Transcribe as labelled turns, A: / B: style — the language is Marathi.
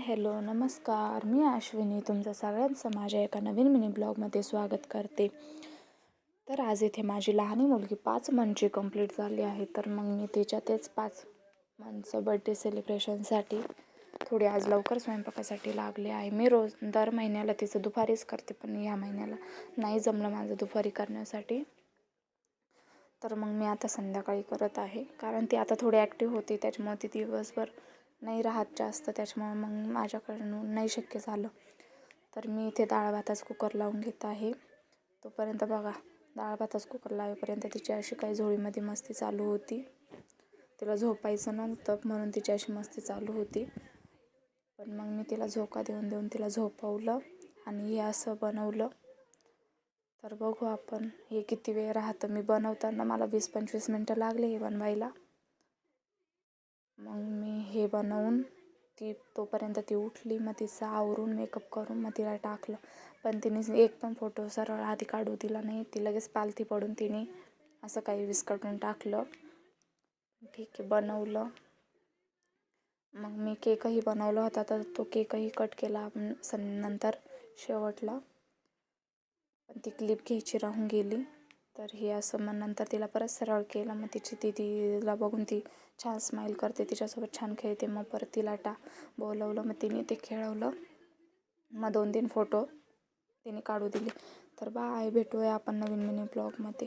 A: हॅलो नमस्कार, मी अश्विनी तुमचं सगळ्यांचं माझ्या एका नवीन मिनी ब्लॉगमध्ये स्वागत करते. तर आज इथे माझी लहानी मुलगी 5 मंथची कंप्लीट झाली आहे. तर मग मी तिच्यातेच 5 मंथचं बड्डे सेलिब्रेशनसाठी थोडी आज लवकर स्वयंपाकासाठी लागले आहे. मी रोज दर महिन्याला तिचं दुपारीच करते, पण ह्या महिन्याला नाही जमलं माझं दुपारी करण्यासाठी. तर मग मी आता संध्याकाळी करत आहे, कारण ती आता थोडी ॲक्टिव्ह होती, त्याच्यामुळे ती दिवसभर नाही राहत जास्त, त्याच्यामुळे मग माझ्याकडून नाही शक्य झालं. तर मी इथे डाळ भाताच कुकर लावून घेत आहे. तोपर्यंत बघा, डाळ भाताच कुकर लावेपर्यंत तिची अशी काही झोळीमध्ये मस्ती चालू होती. तिला झोपायचं नव्हतं म्हणून तिची अशी मस्ती चालू होती. पण मग मी तिला झोका देऊन तिला झोपवलं आणि हे असं बनवलं. तर बघू आपण हे किती वेळ राहतं. मी बनवताना मला 20-25 मिनटं लागले हे बनवायला. मग मी हे बनवून तोपर्यंत ती उठली. मग तिचं आवरून मेकअप करून मग तिला टाकलं. पण तिने एक पण फोटो सरळ आधी काढू दिला नाही. ती लगेच पालथी पडून तिने असं काही विस्कटून टाकलं. ठीक आहे, बनवलं. मग मी केकही बनवला होता, तर तो केकही कट केला नंतर शेवटला. पण ती क्लिप घ्यायची राहून गेली. तर हे असं मग नंतर तिला परत सरळ केलं. मग तिची तिला बघून ती छान स्माईल करते, तिच्यासोबत छान खेळते. मग परत तिला बोलवलं, मग तिने ते खेळवलं. मग 2-3 फोटो तिने काढू दिले. तर बाय, भेटूया आपण नवीन मिनी ब्लॉगमध्ये.